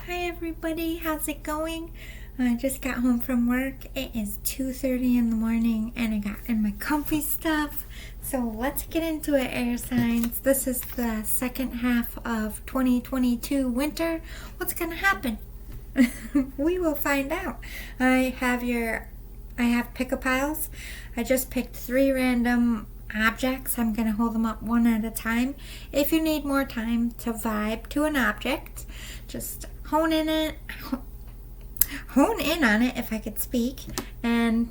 Hi everybody, how's it going? I just got home from work. It is 2:30 in the morning and I got in my comfy stuff. So let's get into it, air signs. This is the second half of 2022 winter. What's gonna happen? We will find out. I have pick-a-piles. I just picked 3 random objects. I'm going to hold them up one at a time. If you need more time to vibe to an object, just hone in on it, if I could speak, and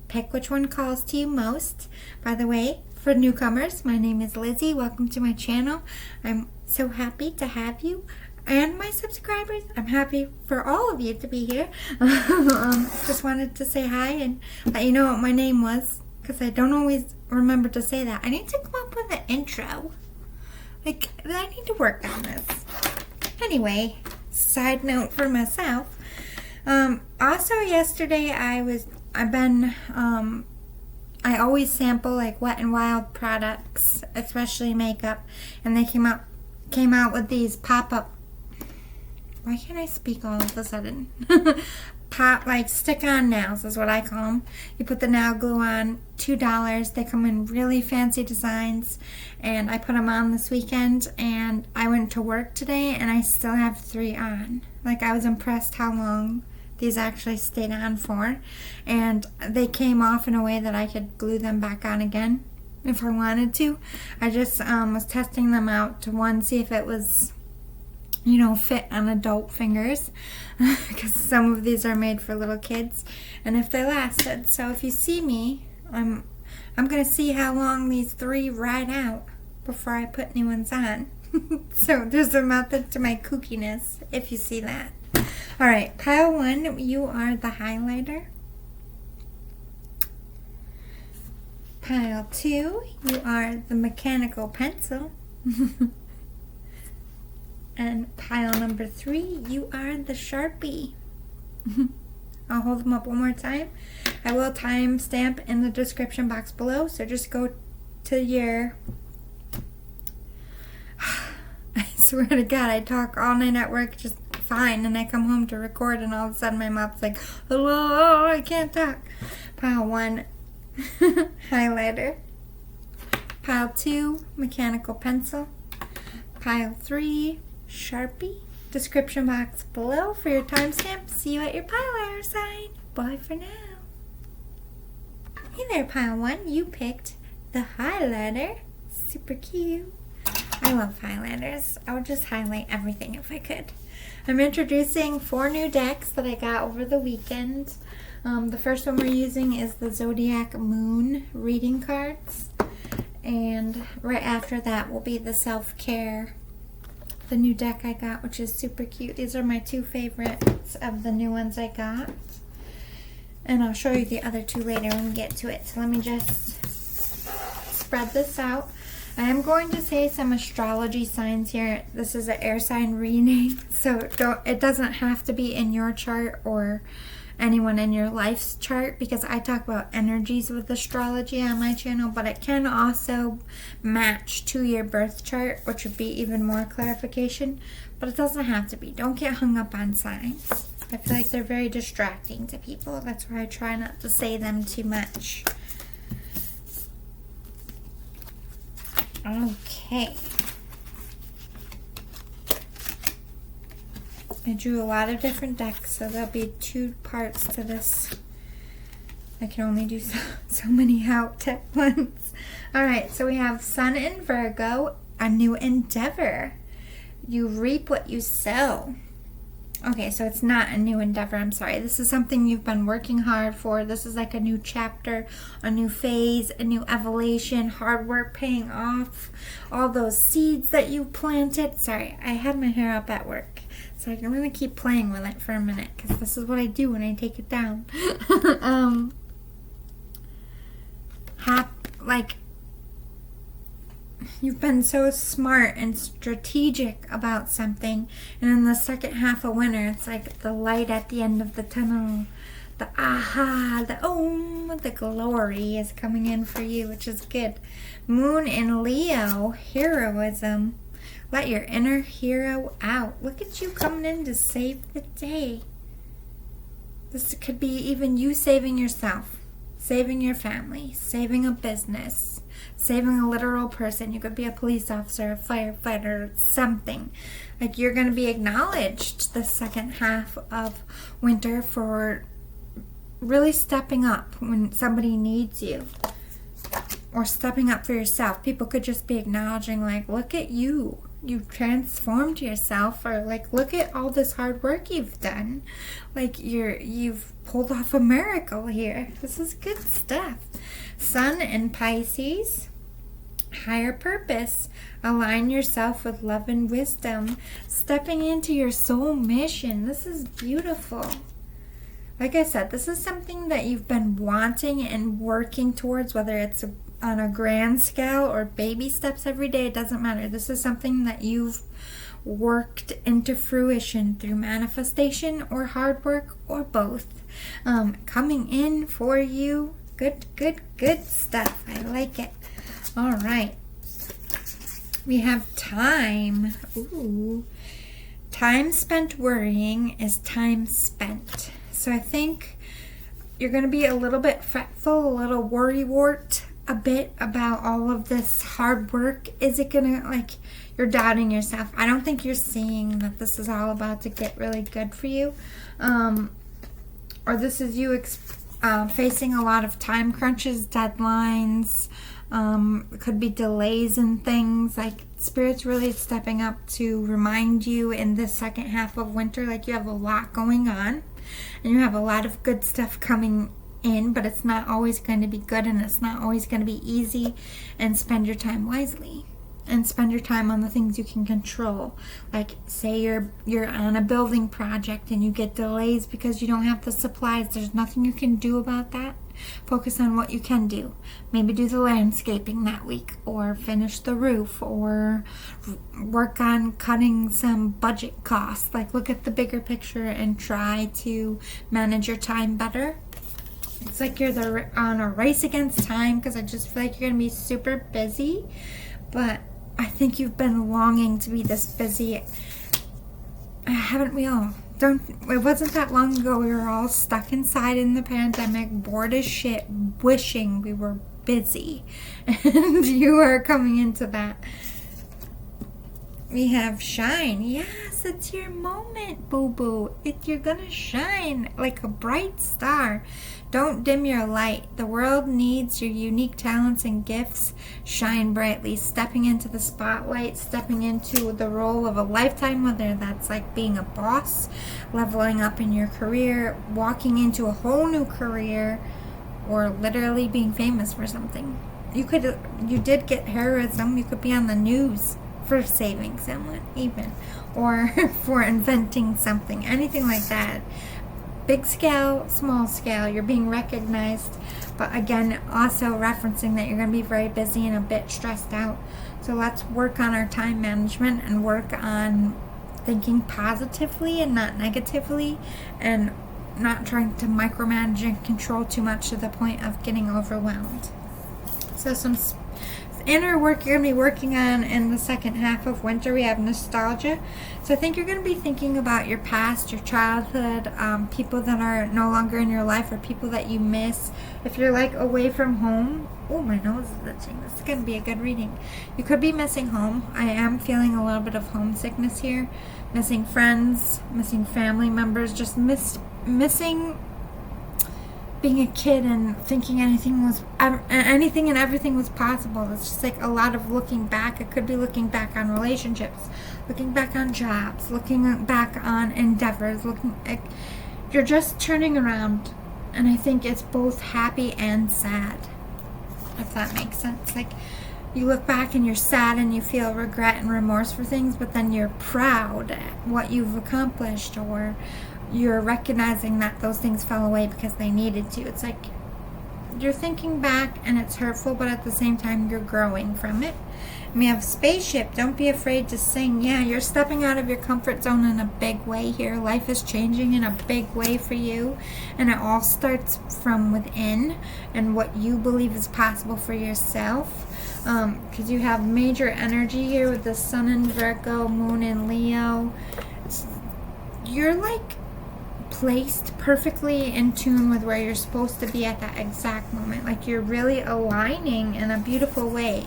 pick which one calls to you most. By the way, for newcomers, my name is Lizzie. Welcome to my channel. I'm so happy to have you. And my subscribers, I'm happy for all of you to be here. Just wanted to say hi and let you know what my name was, because I don't always remember to say that. I need to come up with an intro. I need to work on this. Anyway, side note for myself. Also yesterday I always sample like Wet n Wild products, especially makeup, and they came out with these pop-up. Why can't I speak all of a sudden? Stick-on nails is what I call them. You put the nail glue on, $2. They come in really fancy designs, and I put them on this weekend, and I went to work today, and I still have 3 on. I was impressed how long these actually stayed on for, and they came off in a way that I could glue them back on again if I wanted to. I just was testing them out to see if it was fit on adult fingers, because some of these are made for little kids, and if they lasted. So if you see me, I'm gonna see how long these 3 ride out before I put new ones on. So there's a method to my kookiness, if you see that. All right, pile 1, you are the highlighter. Pile 2, you are the mechanical pencil. And pile number 3, you are the Sharpie. I'll hold them up one more time. I will timestamp in the description box below, so just go to your... I swear to God, I talk all night at work just fine, and I come home to record, and all of a sudden my mouth's like, hello, I can't talk. Pile 1, highlighter. Pile 2, mechanical pencil. Pile 3, Sharpie. Description box below for your timestamp. See you at your pile, air sign. Bye for now. Hey there, pile 1. You picked the highlighter. Super cute. I love highlighters. I would just highlight everything if I could. I'm introducing 4 new decks that I got over the weekend. The first one we're using is the Zodiac Moon reading cards. And right after that will be the self-care, the new deck I got, which is super cute. These are my 2 favorites of the new ones I got. And I'll show you the other 2 later when we get to it. So let me just spread this out. I am going to say some astrology signs here. This is an air sign reading, so it doesn't have to be in your chart or anyone in your life's chart, because I talk about energies with astrology on my channel, but it can also match to your birth chart, which would be even more clarification, but it doesn't have to be. Don't get hung up on signs. I feel like they're very distracting to people. That's why I try not to say them too much. Okay. I drew a lot of different decks, so there'll be 2 parts to this. I can only do so many out at once. Alright, so we have Sun in Virgo, a new endeavor. You reap what you sow. Okay, so it's not a new endeavor, I'm sorry. This is something you've been working hard for. This is like a new chapter, a new phase, a new evolution, hard work paying off. All those seeds that you planted. Sorry, I had my hair up at work, so I'm going to keep playing with it for a minute, because this is what I do when I take it down. You've been so smart and strategic about something, and in the second half of winter, it's like the light at the end of the tunnel. The aha, the om, the glory is coming in for you, which is good. Moon in Leo, heroism. Let your inner hero out. Look at you coming in to save the day. This could be even you saving yourself, saving your family, saving a business, saving a literal person. You could be a police officer, a firefighter, something. Like, you're going to be acknowledged the second half of winter for really stepping up when somebody needs you. Or stepping up for yourself. People could just be acknowledging, like, look at you. You've transformed yourself. Or, like, look at all this hard work you've done. Like, you've pulled off a miracle here. This is good stuff. Sun in Pisces. Higher purpose. Align yourself with love and wisdom. Stepping into your soul mission. This is beautiful. Like I said, this is something that you've been wanting and working towards, whether it's on a grand scale or baby steps every day. It doesn't matter. This is something that you've worked into fruition through manifestation or hard work or both. Coming in for you. Good stuff. I like it. All right. We have time. Ooh. Time spent worrying is time spent. So I think you're going to be a little bit fretful, a little worrywart a bit about all of this hard work. Is it going to, like, you're doubting yourself. I don't think you're seeing that this is all about to get really good for you. Or this is you facing a lot of time crunches, deadlines. It could be delays and things. Like, Spirit's really stepping up to remind you in this second half of winter, like, you have a lot going on. And you have a lot of good stuff coming in, but it's not always going to be good, and it's not always going to be easy. And spend your time wisely. And spend your time on the things you can control. Like, say you're on a building project and you get delays because you don't have the supplies. There's nothing you can do about that. Focus on what you can do. Maybe do the landscaping that week, or finish the roof, or work on cutting some budget costs. Like, look at the bigger picture and try to manage your time better. It's like you're on a race against time, because I just feel like you're going to be super busy. But I think you've been longing to be this busy. Haven't we all? It wasn't that long ago we were all stuck inside in the pandemic, bored as shit, wishing we were busy. And you are coming into that. We have shine. Yes, it's your moment, boo-boo. You're gonna shine like a bright star. Don't dim your light. The world needs your unique talents and gifts. Shine brightly, stepping into the spotlight, stepping into the role of a lifetime, whether that's like being a boss, leveling up in your career, walking into a whole new career, or literally being famous for something. You did get heroism. You could be on the news for saving someone, even, or for inventing something, anything like that. Big scale, small scale, you're being recognized, but again, also referencing that you're going to be very busy and a bit stressed out. So let's work on our time management and work on thinking positively and not negatively, and not trying to micromanage and control too much to the point of getting overwhelmed. So some inner work you're going to be working on in the second half of winter. We have nostalgia. So I think you're going to be thinking about your past, your childhood, people that are no longer in your life, or people that you miss. If you're like away from home, oh, my nose is itching. This is going to be a good reading. You could be missing home. I am feeling a little bit of homesickness here. Missing friends, missing family members, just missing being a kid and thinking anything and everything was possible. It's just like a lot of looking back. It could be looking back on relationships, looking back on jobs, looking back on endeavors, you're just turning around, and I think it's both happy and sad, if that makes sense. Like, you look back and you're sad and you feel regret and remorse for things, but then you're proud at what you've accomplished, or you're recognizing that those things fell away because they needed to. It's like you're thinking back and it's hurtful, but at the same time you're growing from it. And we have spaceship. Don't be afraid to sing. Yeah, you're stepping out of your comfort zone in a big way here. Life is changing in a big way for you, and it all starts from within and what you believe is possible for yourself. Because you have major energy here with the sun in Virgo, moon in Leo. You're like placed perfectly in tune with where you're supposed to be at that exact moment. Like you're really aligning in a beautiful way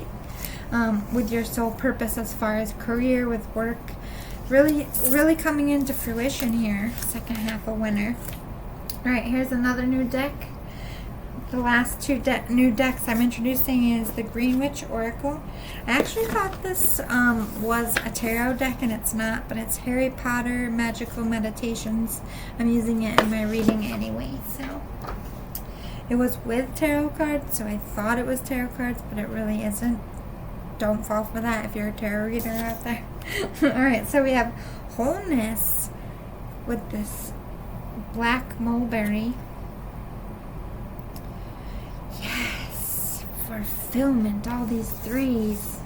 with your soul purpose as far as career, with work. Really coming into fruition here, second half of winter. Alright, here's another new deck. The last two new decks I'm introducing is the Green Witch Oracle. I actually thought this was a tarot deck, and it's not, but it's Harry Potter Magical Meditations. I'm using it in my reading anyway, so. It was with tarot cards, so I thought it was tarot cards, but it really isn't. Don't fall for that if you're a tarot reader out there. Alright, so we have wholeness with this black mulberry. Yes, fulfillment, all these threes.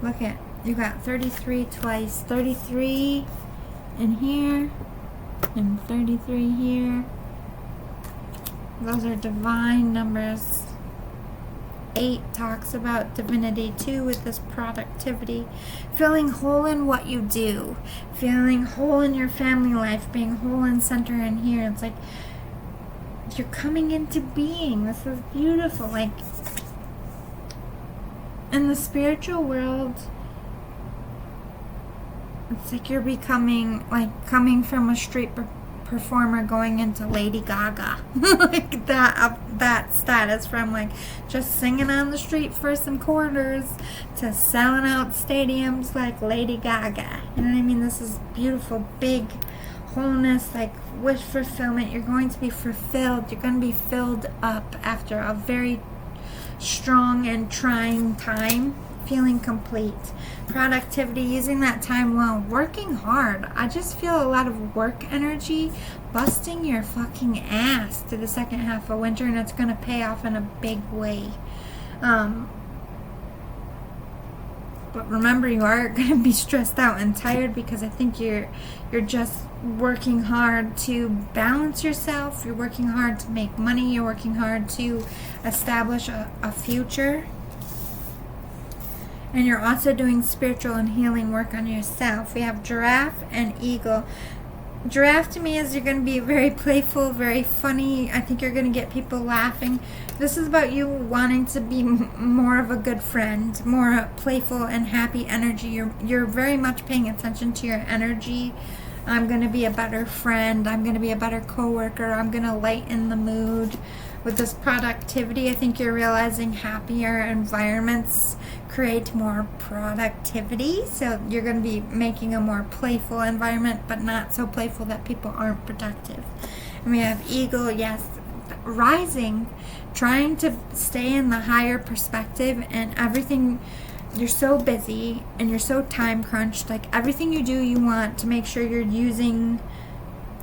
Look at, you got 33 twice, 33 in here, and 33 here. Those are divine numbers. 8 talks about divinity too, with this productivity. Feeling whole in what you do. Feeling whole in your family life. Being whole and center in here. It's like you're coming into being. This is beautiful. Like in the spiritual world, it's like you're becoming, like coming from a street performer going into Lady Gaga. Like that status, from like just singing on the street for some quarters to selling out stadiums like Lady Gaga. You know what I mean? This is beautiful, big wholeness, like wish fulfillment. You're going to be fulfilled. You're going to be filled up after a very strong and trying time. Feeling complete. Productivity, using that time well, working hard. I just feel a lot of work energy, busting your fucking ass to the second half of winter, and it's going to pay off in a big way. But remember, you are going to be stressed out and tired, because I think you're just working hard to balance yourself. You're working hard to make money. You're working hard to establish a future. And you're also doing spiritual and healing work on yourself. We have giraffe and eagle. Giraffe to me is you're going to be very playful, very funny. I think you're going to get people laughing. This is about you wanting to be more of a good friend, more playful and happy energy. You're very much paying attention to your energy. I'm going to be a better friend. I'm going to be a better coworker. I'm going to lighten the mood. With this productivity, I think you're realizing happier environments create more productivity. So you're going to be making a more playful environment, but not so playful that people aren't productive. And we have eagle, yes, rising, trying to stay in the higher perspective, and everything. You're so busy and you're so time crunched. Like everything you do, you want to make sure you're using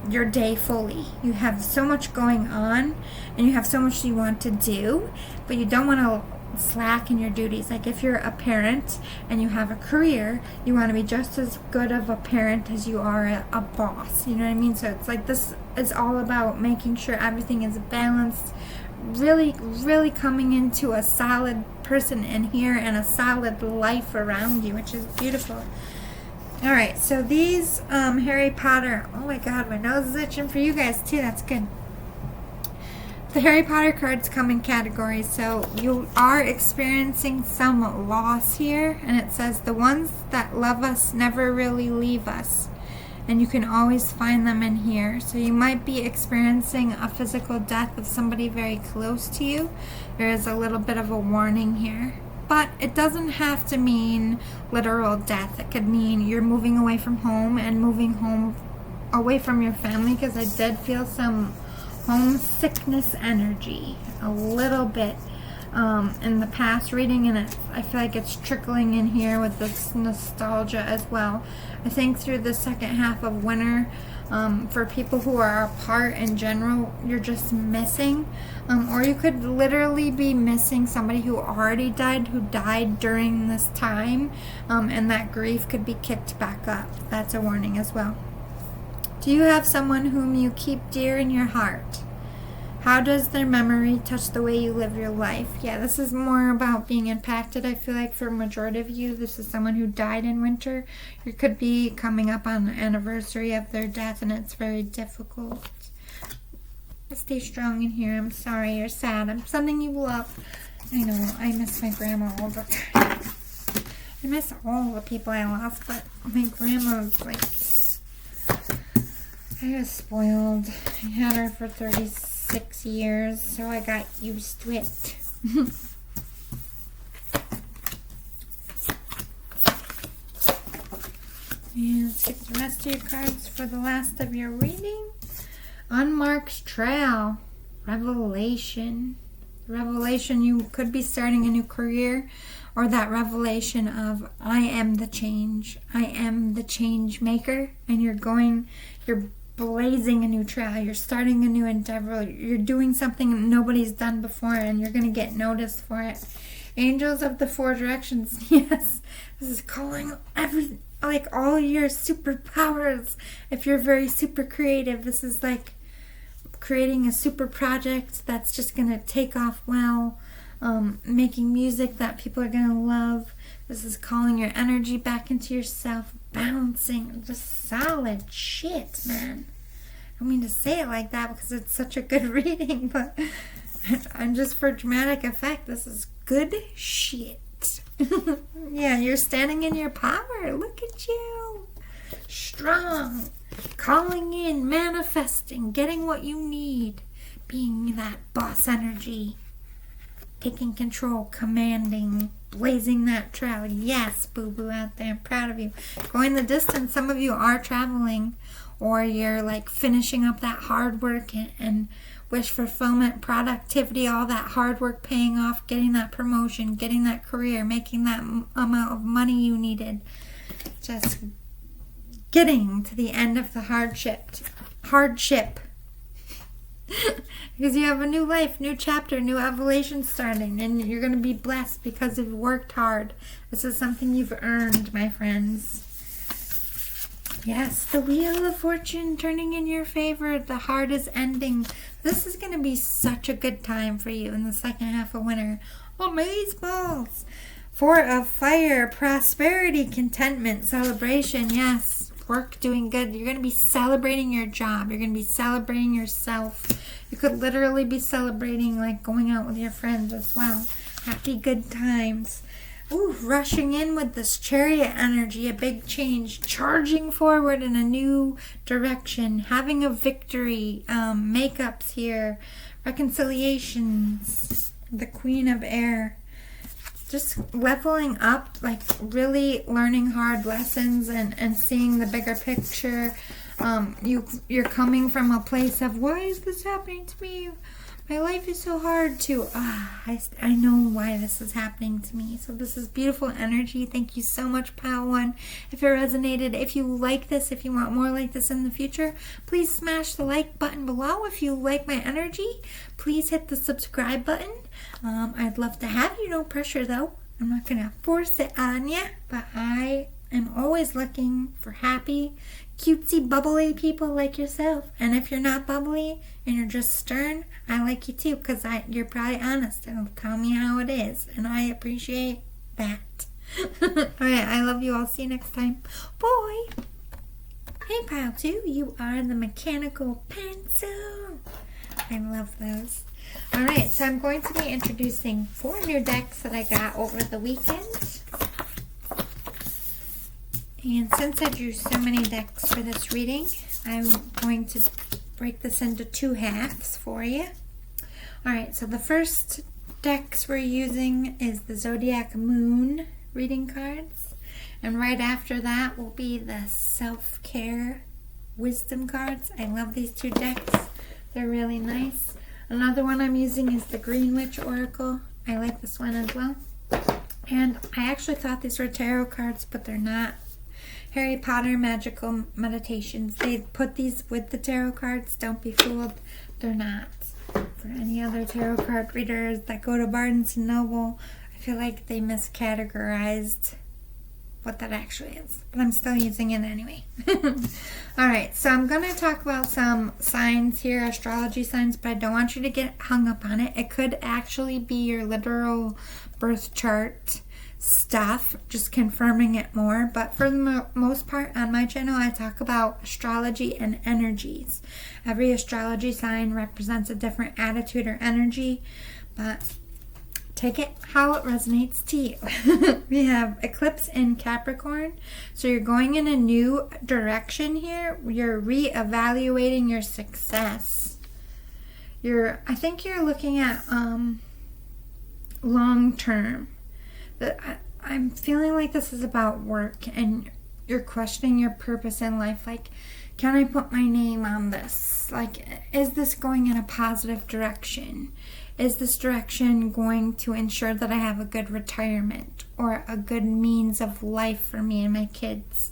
your day fully. You have so much going on and you have so much you want to do, but you don't want to slack in your duties. Like if you're a parent and you have a career, you want to be just as good of a parent as you are a boss. You know what I mean? So it's like this is all about making sure everything is balanced, really coming into a solid person in here and a solid life around you, which is beautiful. Alright, so these Harry Potter, oh my god, my nose is itching for you guys too, that's good. The Harry Potter cards come in categories, so you are experiencing some loss here, and it says the ones that love us never really leave us, and you can always find them in here. So you might be experiencing a physical death of somebody very close to you. There is a little bit of a warning here. But it doesn't have to mean literal death. It could mean you're moving away from home and moving home away from your family, because I did feel some homesickness energy a little bit in the past reading, and I feel like it's trickling in here with this nostalgia as well. I think through the second half of winter, For people who are apart in general, you're just missing. Or you could literally be missing somebody who already died, who died during this time. And that grief could be kicked back up. That's a warning as well. Do you have someone whom you keep dear in your heart? How does their memory touch the way you live your life? Yeah, this is more about being impacted. I feel like for a majority of you, this is someone who died in winter. You could be coming up on the anniversary of their death, and it's very difficult. Stay strong in here. I'm sorry you're sad. I'm sending you love. I know, I miss my grandma all the time. I miss all the people I lost, but my grandma's like... I was spoiled. I had her for 36 years, so I got used to it. And let's get the rest of your cards for the last of your reading. Unmarked Trail. Revelation. Revelation, you could be starting a new career, or that revelation of I am the change. I am the change maker, and you're blazing a new trail. You're starting a new endeavor. You're doing something nobody's done before, and you're going to get noticed for it. Angels of the Four Directions. Yes, this is calling all your superpowers. If you're very super creative, this is like creating a super project that's just going to take off well. Making music that people are going to love. This is calling your energy back into yourself. Bouncing. Just solid shit, man. I don't mean to say it like that because it's such a good reading, but I'm just for dramatic effect. This is good shit. Yeah, you're standing in your power. Look at you. Strong. Calling in, manifesting, getting what you need. Being that boss energy. Taking control, commanding, blazing that trail. Yes, boo-boo out there. I'm proud of you. Going the distance. Some of you are traveling, or you're like finishing up that hard work and wish fulfillment, productivity, all that hard work paying off, getting that promotion, getting that career, making that amount of money you needed. Just getting to the end of the hardship. Because you have a new life, new chapter, new evolution starting, and you're going to be blessed because you've worked hard. This is something you've earned, my friends. Yes, the Wheel of Fortune turning in your favor. The hard is ending. This is going to be such a good time for you in the second half of winter. Amazeballs. Four of Fire, prosperity, contentment, celebration. Yes. Work, doing good. You're going to be celebrating your job. You're going to be celebrating yourself. You could literally be celebrating like going out with your friends as well. Happy good times. Ooh, rushing in with this Chariot energy, a big change, charging forward in a new direction, having a victory, makeups here, reconciliations, the Queen of Air. Just leveling up, like really learning hard lessons and seeing the bigger picture. You're coming from a place of, why is this happening to me? My life is so hard to, I know why this is happening to me. So this is beautiful energy. Thank you so much, Pile 1. If it resonated, if you like this, if you want more like this in the future, please smash the like button below. If you like my energy, please hit the subscribe button. I'd love to have you. No pressure, though. I'm not going to force it on you, but I am always looking for happy, cutesy, bubbly people like yourself. And if you're not bubbly and you're just stern, I like you too, because you're probably honest and tell me how it is, and I appreciate that. Alright, I love you all. See you next time. Bye. Hey, Pile 2, you are the mechanical pencil. I love those. Alright, so I'm going to be introducing 4 new decks that I got over the weekend. And since I drew so many decks for this reading, I'm going to break this into 2 halves for you. Alright, so the first decks we're using is the Zodiac Moon reading cards. And right after that will be the Self-Care Wisdom cards. I love these 2 decks. They're really nice. Another one I'm using is the Green Witch Oracle. I like this one as well. And I actually thought these were tarot cards, but they're not. Harry Potter magical meditations. They put these with the tarot cards. Don't be fooled. They're not. For any other tarot card readers that go to Barnes & Noble, I feel like they miscategorized what that actually is. But I'm still using it anyway. Alright, so I'm going to talk about some signs here, astrology signs, but I don't want you to get hung up on it. It could actually be your literal birth chart stuff, just confirming it more. But for the most part on my channel, I talk about astrology and energies. Every astrology sign represents a different attitude or energy, but take it how it resonates to you. We have eclipse in Capricorn. So you're going in a new direction here. You're reevaluating your success. I think you're looking at long term. I'm feeling like this is about work, and you're questioning your purpose in life. Like, can I put my name on this? Like, is this going in a positive direction? Is this direction going to ensure that I have a good retirement or a good means of life for me and my kids?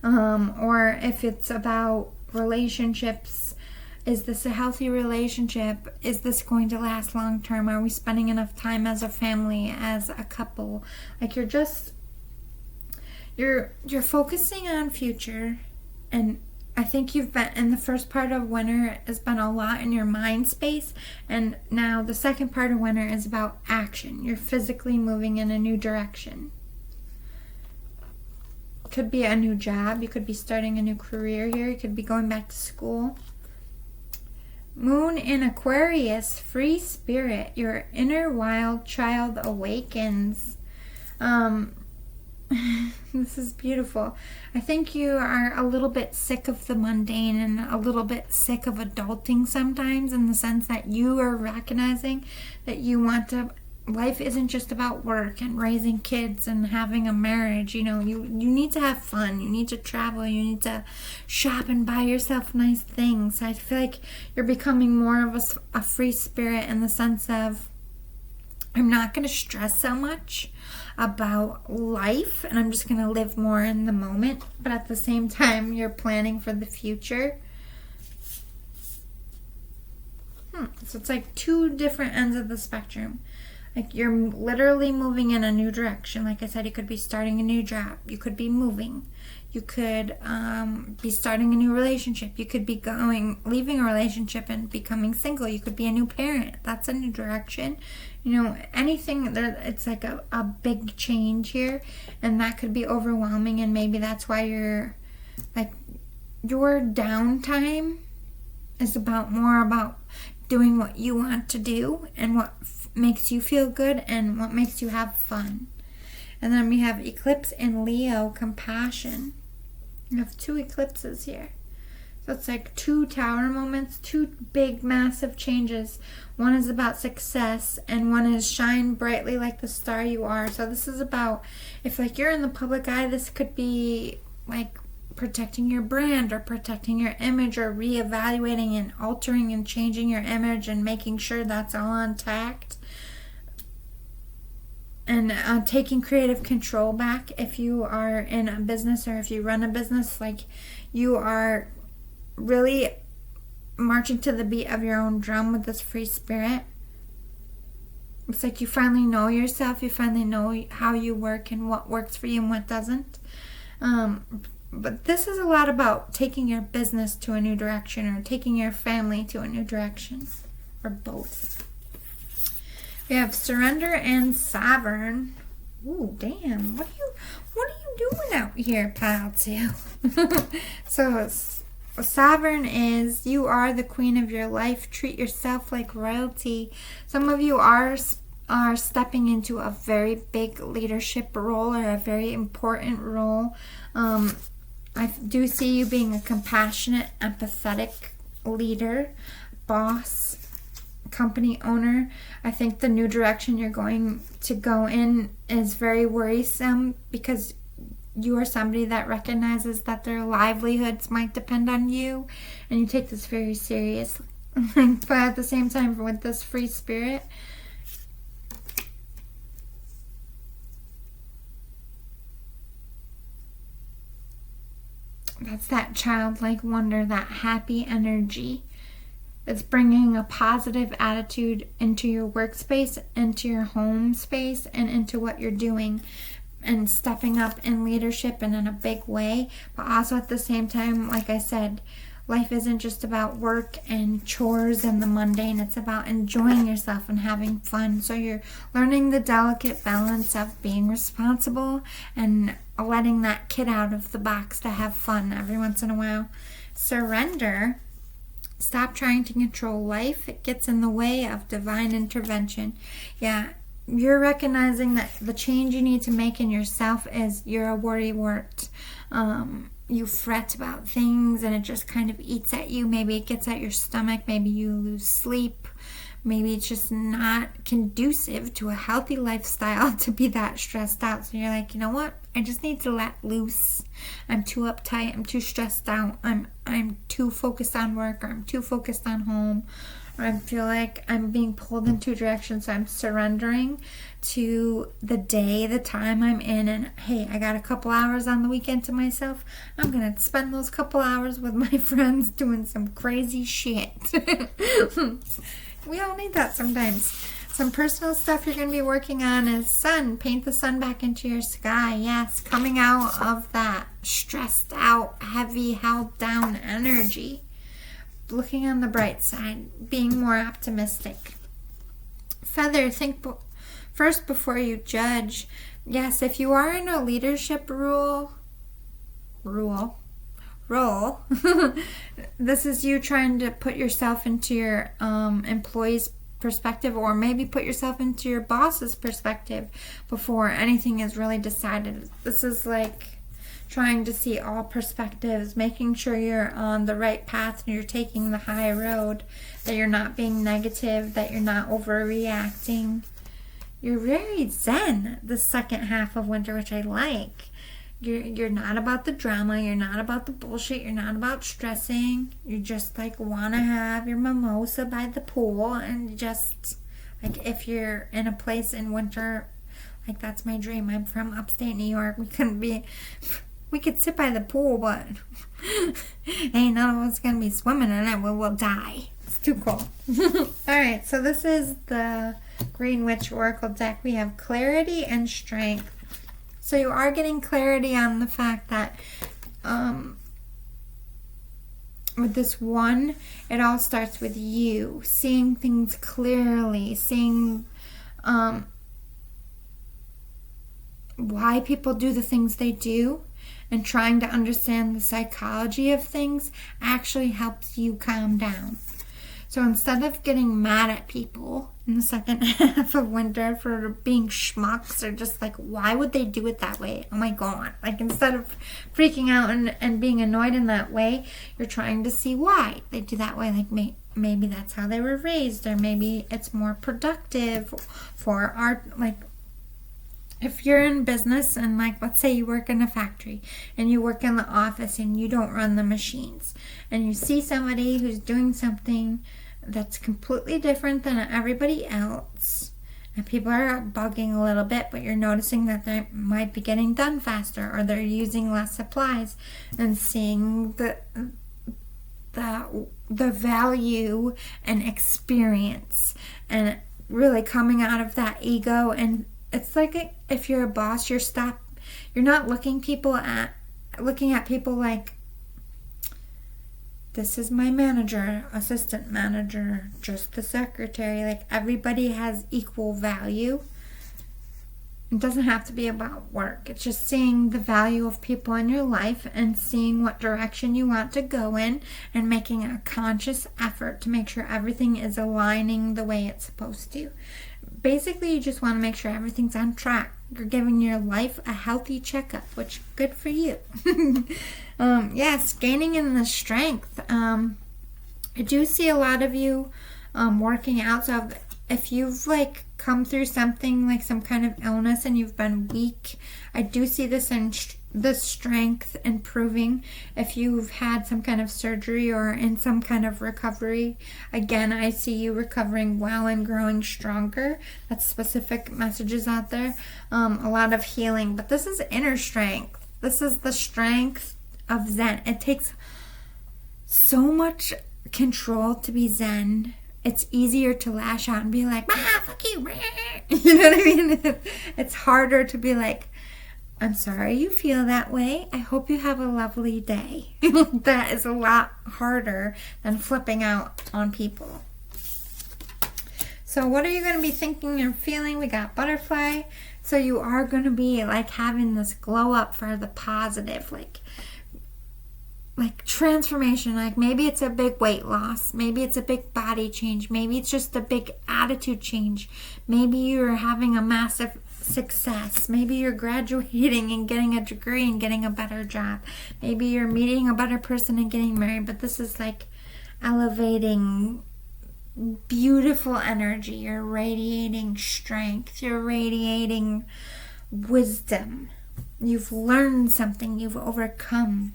Or if it's about relationships, is this a healthy relationship? Is this going to last long term? Are we spending enough time as a family, as a couple? Like, you're focusing on future, and I think you've been in the first part of winter has been a lot in your mind space, and now the second part of winter is about action. You're physically moving in a new direction. Could be a new job. You could be starting a new career here. You could be going back to school. Moon in Aquarius, free spirit. Your inner wild child awakens. This is beautiful. I think you are a little bit sick of the mundane and a little bit sick of adulting sometimes, in the sense that you are recognizing that you want to, life isn't just about work and raising kids and having a marriage. You know, you need to have fun. You need to travel. You need to shop and buy yourself nice things. I feel like you're becoming more of a free spirit, in the sense of, I'm not going to stress so much about life, and I'm just going to live more in the moment. But at the same time, you're planning for the future. So it's like two different ends of the spectrum. Like, you're literally moving in a new direction. Like I said, you could be starting a new job. You could be moving. You could be starting a new relationship. You could be leaving a relationship and becoming single. You could be a new parent. That's a new direction. You know, anything, it's like a big change here, and that could be overwhelming, and maybe that's why your downtime is more about doing what you want to do and what makes you feel good and what makes you have fun. And then we have eclipse in Leo, compassion. You have two eclipses here. So it's like two tower moments, two big, massive changes. One is about success, and one is shine brightly like the star you are. So this is about, if like you're in the public eye, this could be like protecting your brand or protecting your image, or reevaluating and altering and changing your image and making sure that's all intact. And taking creative control back. If you are in a business, or if you run a business, like, you are really marching to the beat of your own drum with this free spirit. It's like you finally know yourself. You finally know how you work and what works for you and what doesn't. But this is a lot about taking your business to a new direction, or taking your family to a new direction, or both. We have surrender and sovereign. Ooh, damn. What are you doing out here, pal, too? So, sovereign is, you are the queen of your life. Treat yourself like royalty. Some of you are stepping into a very big leadership role, or a very important role. I do see you being a compassionate, empathetic leader, boss, company owner. I think the new direction you're going to go in is very worrisome, because you are somebody that recognizes that their livelihoods might depend on you, and you take this very seriously. But at the same time, with this free spirit, It's that childlike wonder, that happy energy. It's bringing a positive attitude into your workspace, into your home space, and into what you're doing, and stepping up in leadership and in a big way. But also at the same time, like I said, life isn't just about work and chores and the mundane. It's about enjoying yourself and having fun. So you're learning the delicate balance of being responsible and letting that kid out of the box to have fun every once in a while. Surrender. Stop trying to control life. It gets in the way of divine intervention. Yeah, you're recognizing that the change you need to make in yourself is you're a worrywart. You fret about things and it just kind of eats at you. Maybe it gets at your stomach. Maybe you lose sleep. Maybe it's just not conducive to a healthy lifestyle to be that stressed out. So you're like, you know what? I just need to let loose. I'm too uptight. I'm too stressed out. I'm too focused on work, or I'm too focused on home, or I feel like I'm being pulled in two directions. So I'm surrendering to the day, the time I'm in, and hey, I got a couple hours on the weekend to myself. I'm going to spend those couple hours with my friends doing some crazy shit. We all need that sometimes. Some personal stuff you're going to be working on is sun. Paint the sun back into your sky. Yes, coming out of that stressed out, heavy, held down energy. Looking on the bright side. Being more optimistic. Feather, think first before you judge. Yes, if you are in a leadership role, this is you trying to put yourself into your employee's perspective, or maybe put yourself into your boss's perspective before anything is really decided. This is like trying to see all perspectives, making sure you're on the right path and you're taking the high road, that you're not being negative, that you're not overreacting. You're very zen the second half of winter, which I like. You're not about the drama. You're not about the bullshit. You're not about stressing. You just like want to have your mimosa by the pool, and just like if you're in a place in winter, like that's my dream. I'm from upstate New York. We could sit by the pool, but ain't none of us gonna be swimming in it. We'll die. It's too cold. Alright, so this is the Green Witch Oracle deck. We have clarity and strength. So you are getting clarity on the fact that with this one, it all starts with you. Seeing things clearly. Seeing why people do the things they do. And trying to understand the psychology of things actually helps you calm down. So instead of getting mad at people in the second half of winter for being schmucks, or just like, why would they do it that way? Oh my God. Like, instead of freaking out and being annoyed in that way, you're trying to see why they do that way. Like, maybe that's how they were raised, or maybe it's more productive for art. Like, if you're in business and, like, let's say you work in a factory and you work in the office and you don't run the machines, and you see somebody who's doing something that's completely different than everybody else, and people are bugging a little bit, but you're noticing that they might be getting done faster, or they're using less supplies, and seeing the value and experience, and really coming out of that ego. And it's like, if you're a boss, you're not looking at people like, this is my manager, assistant manager, just the secretary. Like, everybody has equal value. It doesn't have to be about work. It's just seeing the value of people in your life and seeing what direction you want to go in, and making a conscious effort to make sure everything is aligning the way it's supposed to. Basically, you just want to make sure everything's on track. You're giving your life a healthy checkup, which good for you. Yes, gaining in the strength. I do see a lot of you working out. So if you've like come through something like some kind of illness and you've been weak, I do see this in the strength improving. If you've had some kind of surgery or in some kind of recovery, again, I see you recovering well and growing stronger. That's specific messages out there. A lot of healing, but this is inner strength. This is the strength of Zen. It takes so much control to be Zen. It's easier to lash out and be like, fuck you. You know what I mean? It's harder to be like, I'm sorry you feel that way. I hope you have a lovely day. That is a lot harder than flipping out on people. So what are you going to be thinking and feeling? We got butterfly. So you are going to be like having this glow up for the positive, like transformation. Like maybe it's a big weight loss. Maybe it's a big body change. Maybe it's just a big attitude change. Maybe you're having a massive success. Maybe you're graduating and getting a degree and getting a better job. Maybe you're meeting a better person and getting married. But this is like elevating beautiful energy. You're radiating strength. You're radiating wisdom. You've learned something. You've overcome.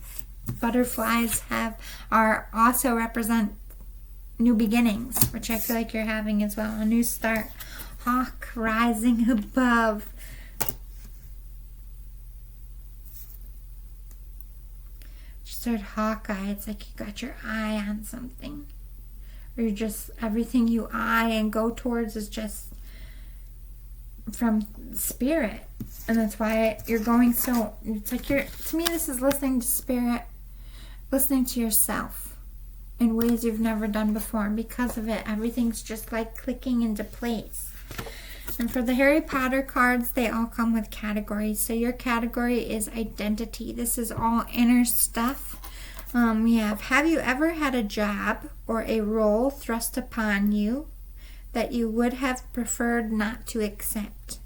Butterflies are also represent new beginnings, which I feel like you're having as well. A new start. Hawk rising above. Just heard Hawkeye. It's like you got your eye on something. Or you're just, everything you eye and go towards is just from spirit. And that's why you're going so, it's like to me this is listening to spirit, listening to yourself in ways you've never done before. And because of it, everything's just like clicking into place. And for the Harry Potter cards, they all come with categories. So your category is identity. This is all inner stuff. We have you ever had a job or a role thrust upon you that you would have preferred not to accept?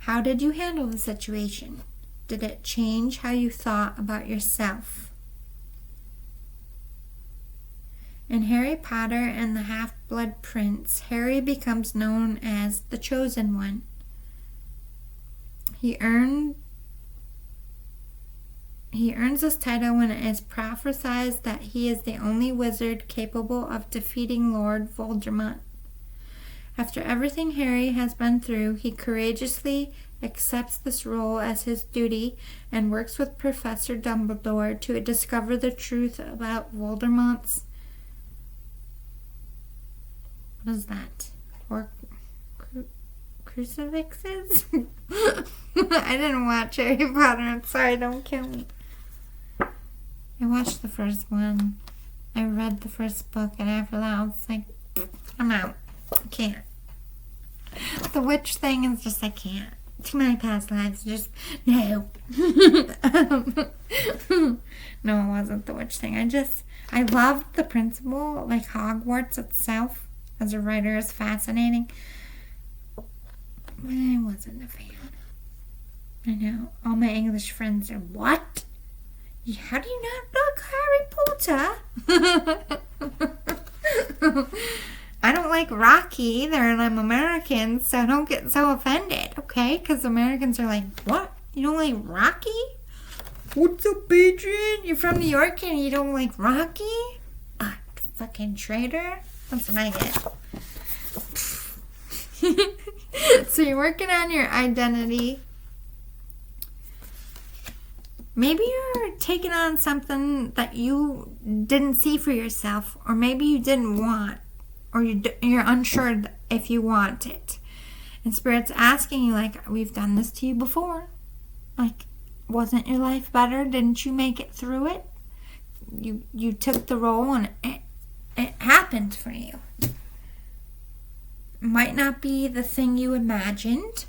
How did you handle the situation? Did it change how you thought about yourself? In Harry Potter and the Half-Blood Prince, Harry becomes known as the Chosen One. He earns this title when it is prophesied that he is the only wizard capable of defeating Lord Voldemort. After everything Harry has been through, he courageously accepts this role as his duty and works with Professor Dumbledore to discover the truth about Voldemort's... What is that? Crucifixes? I didn't watch Harry Potter. I'm sorry, don't kill me. I watched the first one. I read the first book, and after that I was like, I'm out. I can't. The witch thing is just, I can't. Too many past lives. Just, no. No, it wasn't the witch thing. I loved the principle, like Hogwarts itself. As a writer is fascinating. But I wasn't a fan. I know. All my English friends are, what? How do you not like Harry Potter? I don't like Rocky either, and I'm American, so don't get so offended, okay? Because Americans are like, what? You don't like Rocky? What's up, Adrian? You're from New York and you don't like Rocky? Fucking traitor. That's what I get. So you're working on your identity. Maybe you're taking on something that you didn't see for yourself, or maybe you didn't want, or you're unsure if you want it. And Spirit's asking you, like, we've done this to you before. Like, wasn't your life better? Didn't you make it through it? You took the role and it happened for you. Might not be the thing you imagined.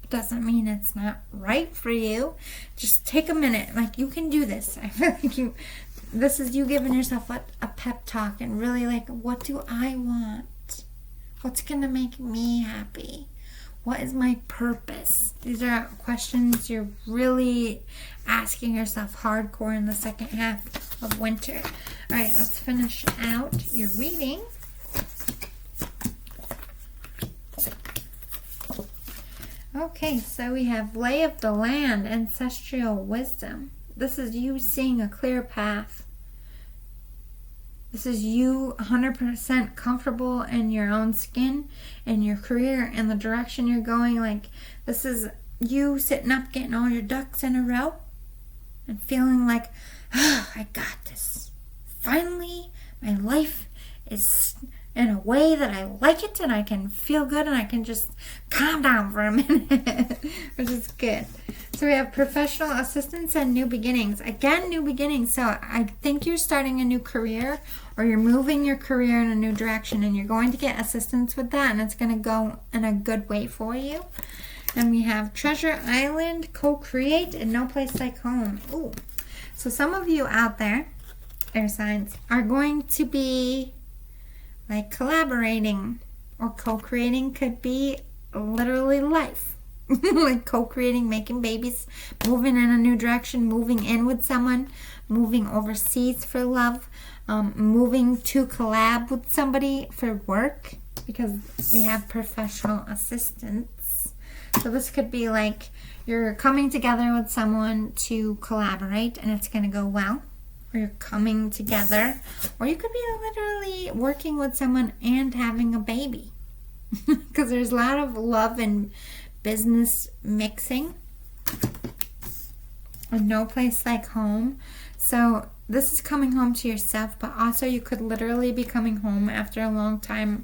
Doesn't mean it's not right for you. Just take a minute. Like, you can do this. I feel like this is you giving yourself a pep talk and really like, what do I want? What's going to make me happy? What is my purpose? These are questions you're really asking yourself hardcore in the second half of winter. All right, let's finish out your reading. Okay, so we have Lay of the Land, Ancestral Wisdom. This is you seeing a clear path. This is you 100% comfortable in your own skin and your career and the direction you're going. Like, this is you sitting up, getting all your ducks in a row. and feeling like, oh, I got this. Finally, my life is in a way that I like it and I can feel good and I can just calm down for a minute, which is good. So we have professional assistance and new beginnings. Again, new beginnings. So I think you're starting a new career or you're moving your career in a new direction and you're going to get assistance with that and it's going to go in a good way for you. And we have Treasure Island, Co-Create, and No Place Like Home. Ooh. So some of you out there, air signs, are going to be like collaborating or co-creating. Could be literally life. Like co-creating, making babies, moving in a new direction, moving in with someone, moving overseas for love, moving to collab with somebody for work, because we have professional assistance. So this could be like you're coming together with someone to collaborate and it's going to go well. Or you're coming together. Or you could be literally working with someone and having a baby. Because there's a lot of love and business mixing. And No Place Like Home. So this is coming home to yourself, but also you could literally be coming home after a long time,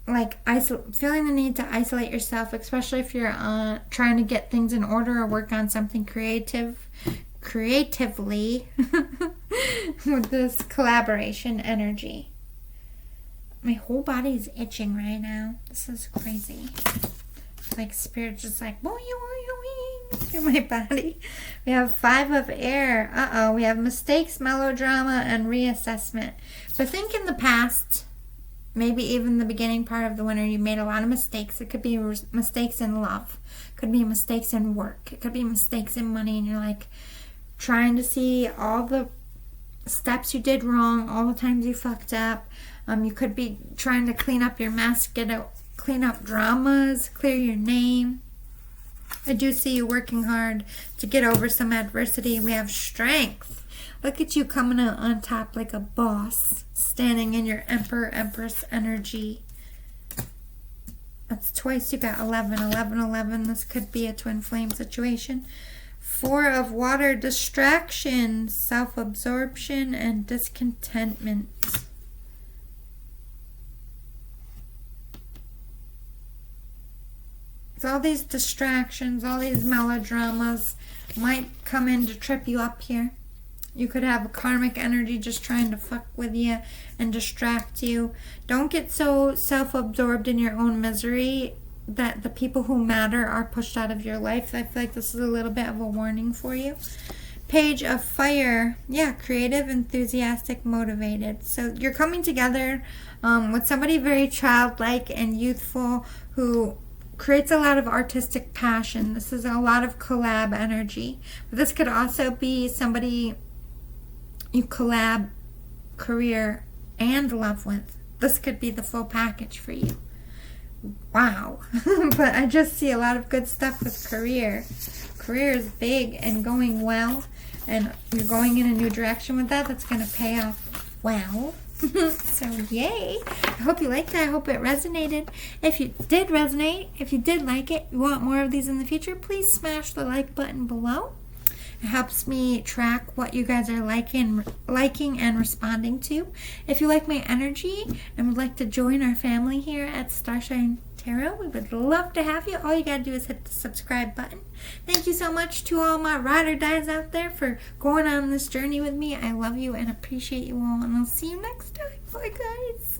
like feeling the need to isolate yourself, especially if you're trying to get things in order or work on something creatively with this collaboration energy. My whole body is itching right now. This is crazy. Like spirit just like boing, boing, boing, through my body. We have 5 of air. We have mistakes, melodrama, and reassessment. So I think in the past, maybe even the beginning part of the winter, you made a lot of mistakes. It could be mistakes in love. It could be mistakes in work. It could be mistakes in money. And you're like trying to see all the steps you did wrong, all the times you fucked up. You could be trying to clean up your mess, clean up dramas, clear your name. I do see you working hard to get over some adversity. We have strength. Look at you coming out on top like a boss, standing in your Emperor, Empress energy. That's twice you got 11, 11, 11. This could be a twin flame situation. 4 of water, distraction, self-absorption, and discontentment. So all these distractions, all these melodramas might come in to trip you up here. You could have a karmic energy just trying to fuck with you and distract you. Don't get so self-absorbed in your own misery that the people who matter are pushed out of your life. I feel like this is a little bit of a warning for you. Page of Fire. Yeah, creative, enthusiastic, motivated. So you're coming together with somebody very childlike and youthful who creates a lot of artistic passion. This is a lot of collab energy. But this could also be somebody you collab career and love with. This could be the full package for you. Wow. But I just see a lot of good stuff with career. Career is big and going well, and you're going in a new direction with that. That's going to pay off well. So yay. I hope you liked it. I hope it resonated. If you did resonate, if you did like it, you want more of these in the future, please smash the like button below. It helps me track what you guys are liking and responding to. If you like my energy and would like to join our family here at Starshine Tarot, we would love to have you. All you gotta do is hit the subscribe button. Thank you so much to all my ride or dies out there for going on this journey with me. I love you and appreciate you all, and I'll see you next time. Bye, guys.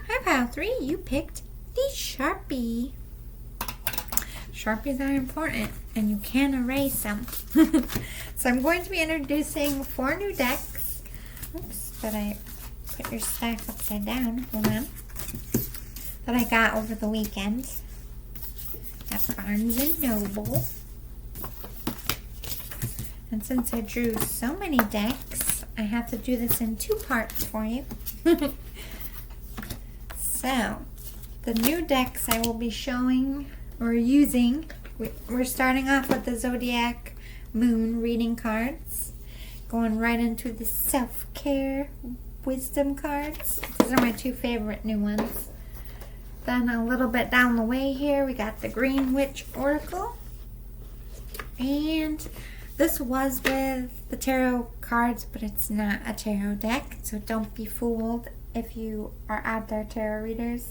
Hi, pile 3. You picked the Sharpie. Sharpies are important, and you can erase them. So I'm going to be introducing 4 new decks. Oops, but I put your stack upside down. Hold on. That I got over the weekend at Barnes & Noble. And since I drew so many decks, I have to do this in 2 parts for you. So, the new decks I will be showing or using, we're starting off with the Zodiac Moon reading cards, going right into the self-care wisdom cards. These are my 2 favorite new ones. Then a little bit down the way here, we got the Green Witch Oracle and This was with the tarot cards, but it's not a tarot deck, so don't be fooled if you are out there tarot readers.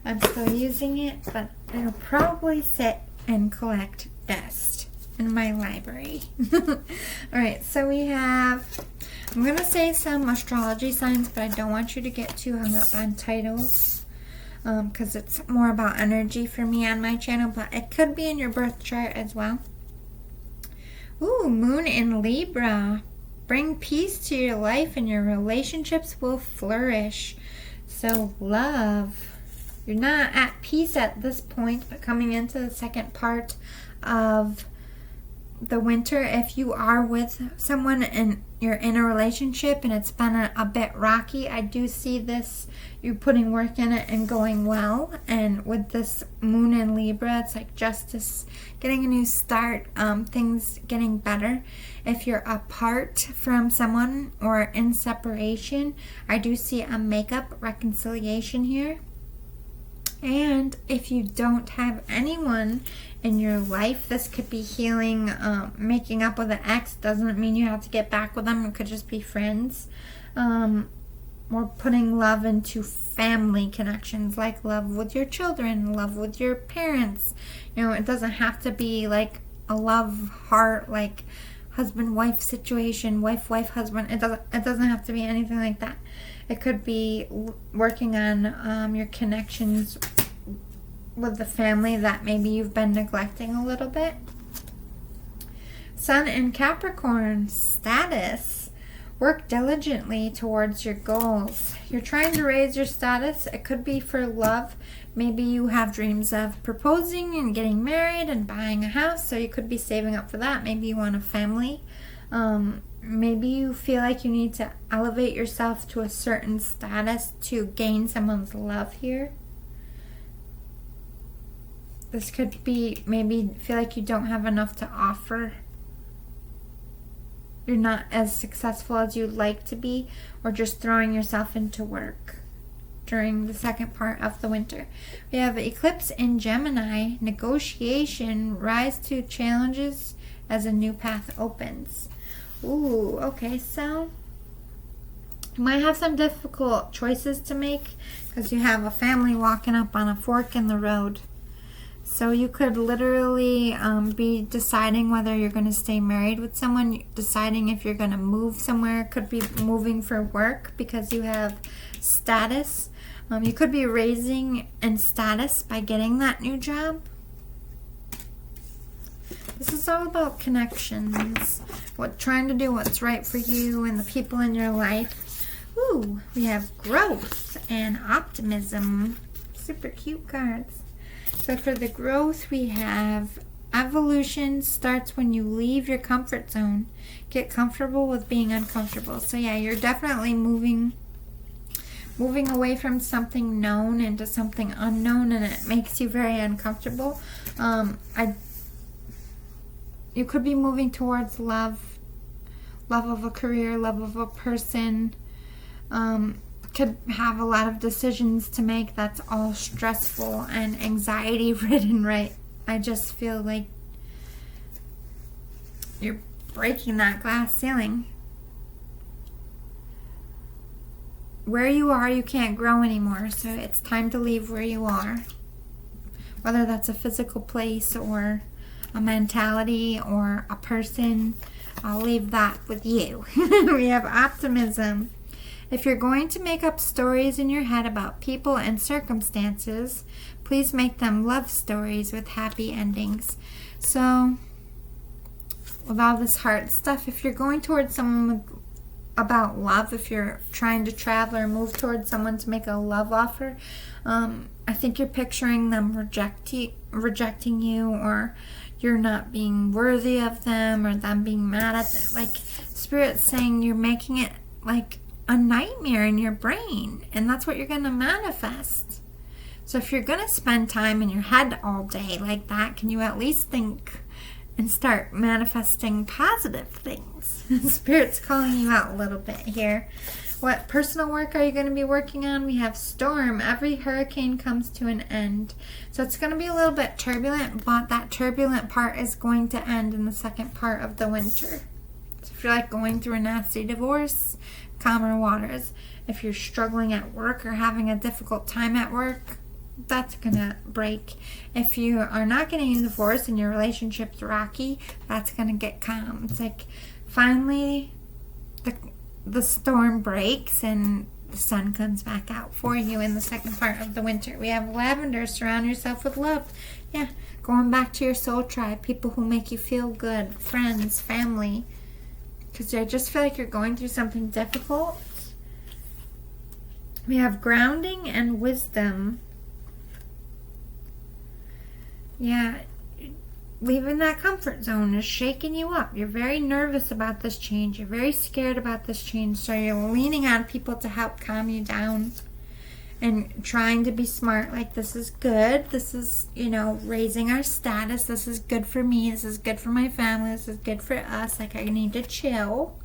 I'm still using it, but it'll probably sit and collect dust in my library. Alright, so we have, I'm going to say some astrology signs, but I don't want you to get too hung up on titles, because it's more about energy for me on my channel, but it could be in your birth chart as well. Ooh, Moon in Libra. Bring peace to your life and your relationships will flourish. So love. You're not at peace at this point, but coming into the second part of the winter, if you are with someone and you're in a relationship and it's been a bit rocky, I do see this, you putting work in it and going well. And with this Moon in Libra, it's like justice, getting a new start, things getting better. If you're apart from someone or in separation, I do see a makeup reconciliation here. And if you don't have anyone in your life, this could be healing, making up with an ex. Doesn't mean you have to get back with them. It could just be friends. Or putting love into family connections, like love with your children, love with your parents. You know, it doesn't have to be like a love heart, like husband-wife situation, wife-wife, husband. It doesn't have to be anything like that. It could be working on your connections with the family that maybe you've been neglecting a little bit. Sun in Capricorn, status. Work diligently towards your goals. You're trying to raise your status. It could be for love. Maybe you have dreams of proposing and getting married and buying a house, so you could be saving up for that. Maybe you want a family. Maybe you feel like you need to elevate yourself to a certain status to gain someone's love here. This could be maybe feel like you don't have enough to offer. You're not as successful as you'd like to be, or just throwing yourself into work during the second part of the winter. We have eclipse in Gemini, negotiation, rise to challenges as a new path opens. Ooh, okay, so you might have some difficult choices to make because you have a family walking up on a fork in the road. So you could literally be deciding whether you're going to stay married with someone, deciding if you're going to move somewhere. Could be moving for work because you have status. You could be raising in status by getting that new job. This is all about connections, trying to do what's right for you and the people in your life. Ooh, we have growth and optimism. Super cute cards. So for the growth, we have evolution starts when you leave your comfort zone. Get comfortable with being uncomfortable. So yeah, you're definitely moving away from something known into something unknown, and it makes you very uncomfortable. You could be moving towards love of a career, love of a person. Could have a lot of decisions to make that's all stressful and anxiety ridden, right? I just feel like you're breaking that glass ceiling. Where you are, you can't grow anymore, so it's time to leave where you are. Whether that's a physical place or a mentality or a person, I'll leave that with you. We have optimism. If you're going to make up stories in your head about people and circumstances, please make them love stories with happy endings. So, with all this hard stuff, if you're going towards someone about love, if you're trying to travel or move towards someone to make a love offer, I think you're picturing them rejecting you, or you're not being worthy of them, or them being mad at them. Like, Spirit's saying you're making it like a nightmare in your brain, and that's what you're going to manifest. So if you're going to spend time in your head all day like that, can you at least think and start manifesting positive things? Spirit's calling you out a little bit here. What personal work are you going to be working on? We have storm. Every hurricane comes to an end. So it's going to be a little bit turbulent, but that turbulent part is going to end in the second part of the winter. So if you're like going through a nasty divorce, calmer waters. If you're struggling at work or having a difficult time at work, that's going to break. If you are not getting a divorce and your relationship's rocky, that's going to get calm. It's like finally the storm breaks and the sun comes back out for you in the second part of the winter. We have lavender. Surround yourself with love. Yeah, going back to your soul tribe, people who make you feel good, friends, family, because I just feel like you're going through something difficult. We have grounding and wisdom. Yeah, leaving that comfort zone is shaking you up. You're very nervous about this change. You're very scared about this change. So you're leaning on people to help calm you down and trying to be smart. Like, this is good. This is, raising our status. This is good for me. This is good for my family. This is good for us. Like, I need to chill.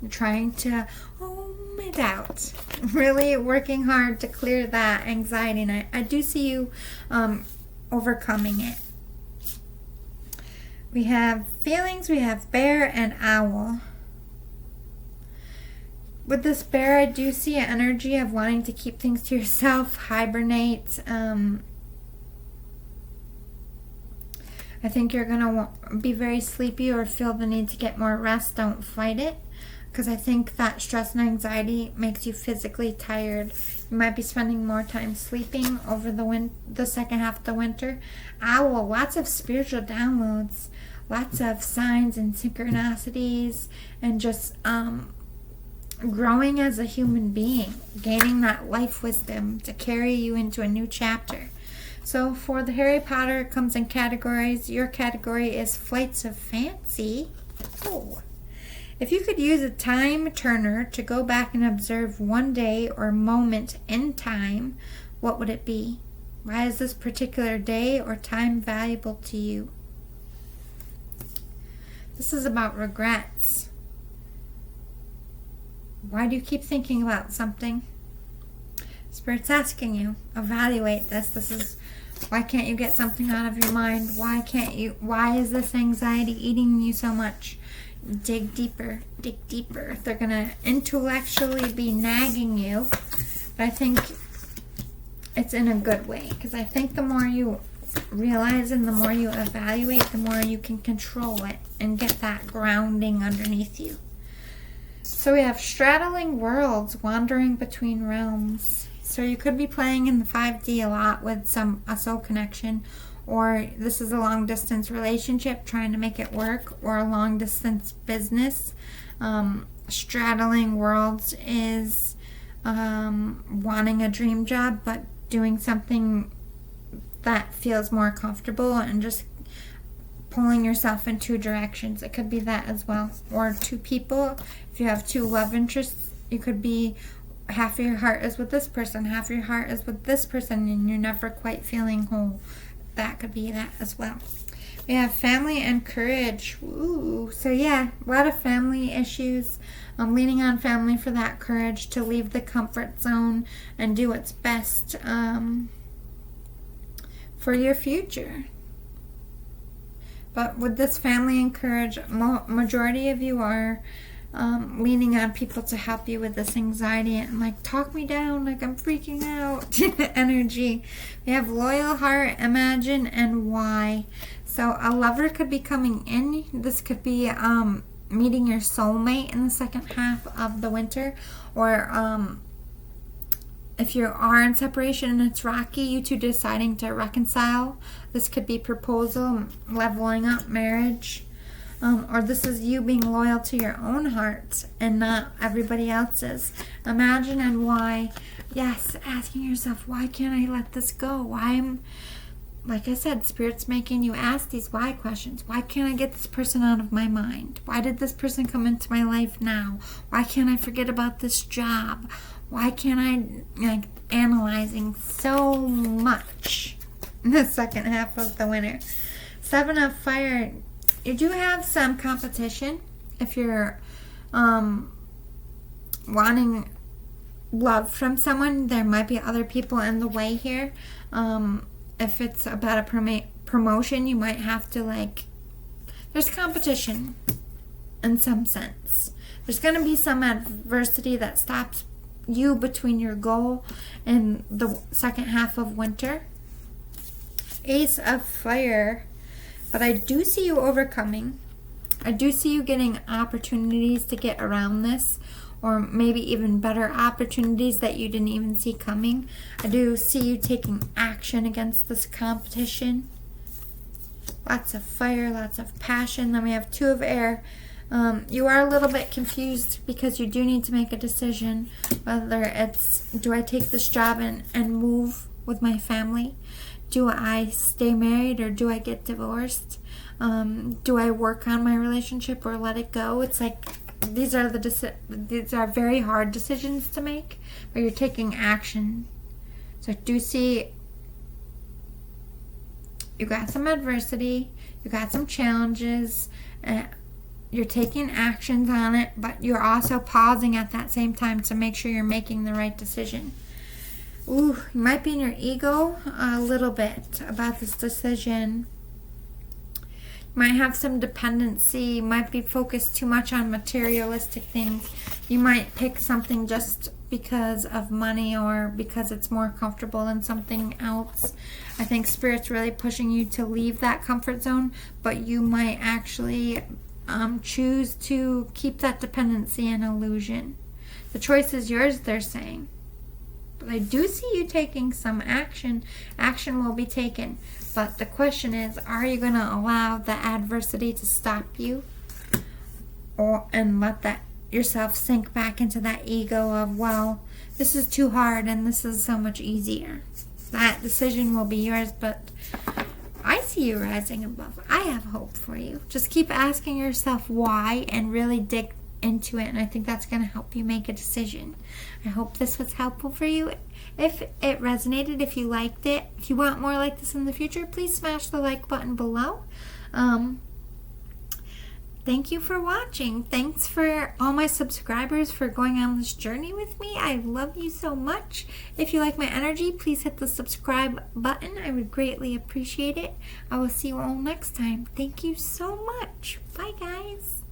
I'm trying to home it out. Really working hard to clear that anxiety. And I do see you overcoming it. We have feelings, we have bear and owl. With this bear, I do see an energy of wanting to keep things to yourself, hibernate. I think you're going to be very sleepy or feel the need to get more rest. Don't fight it, because I think that stress and anxiety makes you physically tired. You might be spending more time sleeping over the second half of the winter. Owl, lots of spiritual downloads. Lots of signs and synchronicities, and just growing as a human being, gaining that life wisdom to carry you into a new chapter. So for the Harry Potter, it comes in categories. Your category is Flights of Fancy. Oh. If you could use a time turner to go back and observe one day or moment in time, what would it be? Why is this particular day or time valuable to you? This is about regrets. Why do you keep thinking about something? Spirit's asking you, evaluate this. This is, why can't you get something out of your mind? Why is this anxiety eating you so much? Dig deeper, dig deeper. They're going to intellectually be nagging you, but I think it's in a good way, because I think the more you realize and the more you evaluate, the more you can control it and get that grounding underneath you. So we have straddling worlds, wandering between realms. So you could be playing in the 5D a lot with a soul connection, or this is a long distance relationship trying to make it work, or a long distance business. Straddling worlds is wanting a dream job but doing something that feels more comfortable and just pulling yourself in two directions. It could be that as well. Or two people. If you have two love interests, you could be half of your heart is with this person, half of your heart is with this person, and you're never quite feeling whole. That could be that as well. We have family and courage. Ooh. So yeah, a lot of family issues. I'm leaning on family for that courage to leave the comfort zone and do what's best for your future. But with this family and courage, majority of you are leaning on people to help you with this anxiety and like, talk me down, like I'm freaking out energy. We have loyal heart, imagine, and why. So a lover could be coming in. This could be meeting your soulmate in the second half of the winter, or if you are in separation and it's rocky, you two deciding to reconcile. This could be proposal, leveling up, marriage. Or this is you being loyal to your own heart and not everybody else's. Imagine and why. Yes, asking yourself, why can't I let this go? Like I said, Spirit's making you ask these why questions. Why can't I get this person out of my mind? Why did this person come into my life now? Why can't I forget about this job? Why can't I, analyzing so much in the second half of the winter. 7 of Fire. You do have some competition if you're wanting love from someone. There might be other people in the way here. If it's about a promotion, you might have to, like, there's competition in some sense. There's going to be some adversity that stops you between your goal and the second half of winter. Ace of Fire. But I do see you overcoming. I do see you getting opportunities to get around this, or maybe even better opportunities that you didn't even see coming. I do see you taking action against this competition. Lots of fire, lots of passion. Then we have Two of Air. You are a little bit confused because you do need to make a decision, whether it's, do I take this job and move with my family? Do I stay married or do I get divorced? Do I work on my relationship or let it go? It's like, these are very hard decisions to make, but you're taking action. So I do see you got some adversity, you got some challenges, you're taking actions on it, but you're also pausing at that same time to make sure you're making the right decision. Ooh, you might be in your ego a little bit about this decision. You might have some dependency. You might be focused too much on materialistic things. You might pick something just because of money or because it's more comfortable than something else. I think Spirit's really pushing you to leave that comfort zone, but you might actually choose to keep that dependency an illusion. The choice is yours, they're saying. But I do see you taking some action. Action will be taken. But the question is, are you going to allow the adversity to stop you? And let that yourself sink back into that ego of, well, this is too hard and this is so much easier. That decision will be yours, but I see you rising above. I have hope for you. Just keep asking yourself why and really dig into it, and I think that's going to help you make a decision. I hope this was helpful for you. If it resonated, if you liked it, if you want more like this in the future, please smash the like button below. Thank you for watching. Thanks for all my subscribers for going on this journey with me. I love you so much. If you like my energy, please hit the subscribe button. I would greatly appreciate it. I will see you all next time. Thank you so much. Bye, guys.